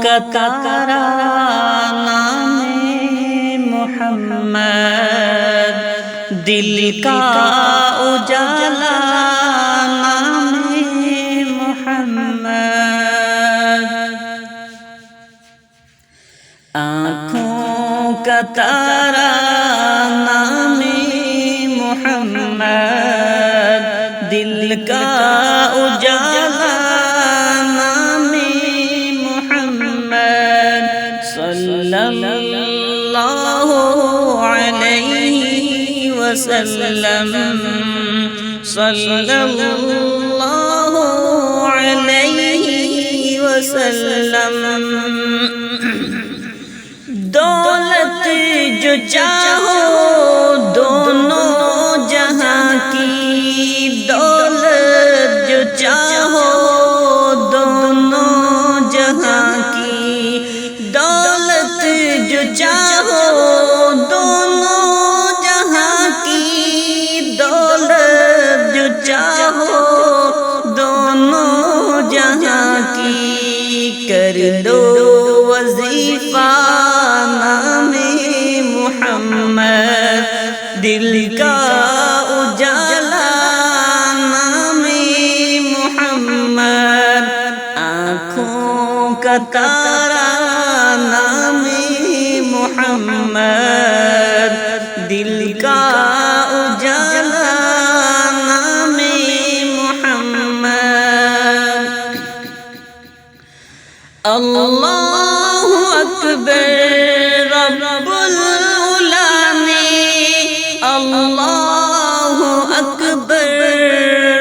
کا تارا نام محمد، دل کا اجالا نام محمد، آنکھوں کا تارا نام محمد، دل کا اجالا نام محمد، صلی اللہ علیہ وسلم، صلی اللہ علیہ وسلم۔ دولت جو چاہو دونوں جہاں کی، دولت جو چاہو دونوں جہاں کی، دولت جو چاہو دونوں جہاں کی، دولت جو چاہو دونوں جہاں کی، کر دو وظیفہ نام محمد، دل کا اجالا نام محمد، آنکھوں کا تارا نام محمد، دل کا اجالا نام محمد۔ اللہ اکبر رب العلا نے، اللہ اکبر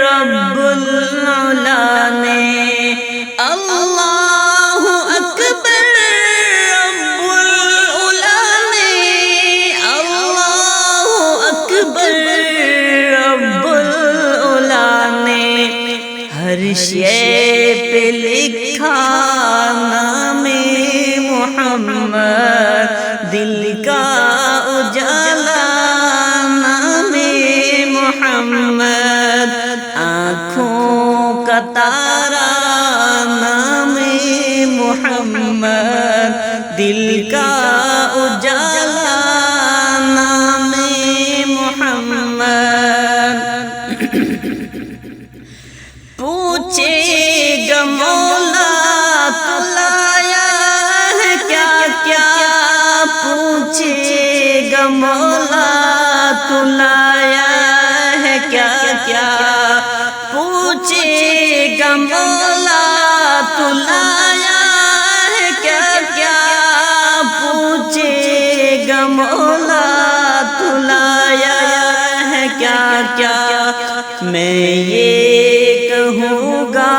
رب العلا نے، اللہ اکبر رب العلا نے، اللہ اکبر رب العلا نے، ہر شے پہ لکھا نام محمد، دل کا اجالا نام محمد، آنکھوں کا تارا نام محمد، دل کا اجالا نام محمد۔ پوچھے گا مولا تو لایا ہے کیا کیا، پوچھے گا مولا تو لایا ہے کیا کیا، پوچھے گا مولا تو لایا ہے کیا کیا، پوچھے گا مولا تو لایا ہے کیا کیا، میں یہ کہوں گا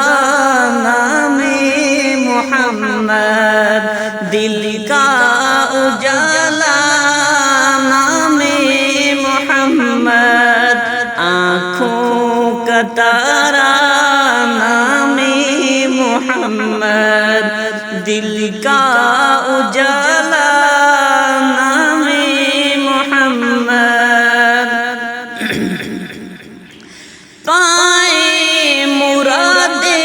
نام محمد، دل کا اجالا نام محمد، آنکھوں کا تارا نام محمد، دل کا اجالا نام محمد۔ پائے مرادے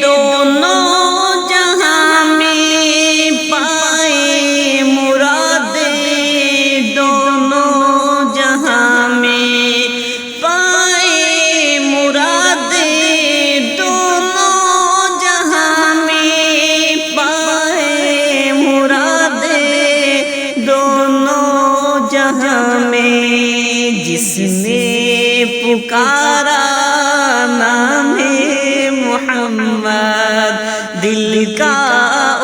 دونوں جہاں میں، پائے مرادے دونوں جہاں میں، پائے مرادے دونوں جہاں میں، پائے مرادے دونوں جہاں میں، جس نے پکارا نام محمد، دل کا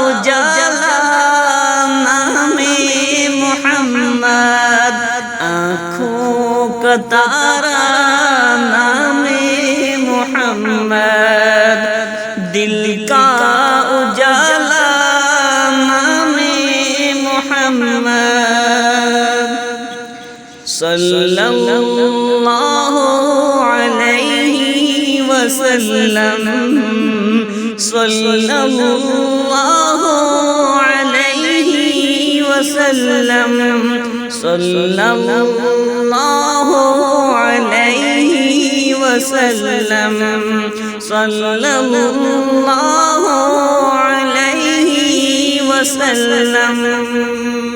اجالا نام محمد، آنکھوں کا تارا نام محمد، دل کا اجالا نام محمد، صلی اللہ علیہ وسلم، صلی اللہ علیہ وسلم، صلی اللہ علیہ وسلم، صلی اللہ علیہ وسلم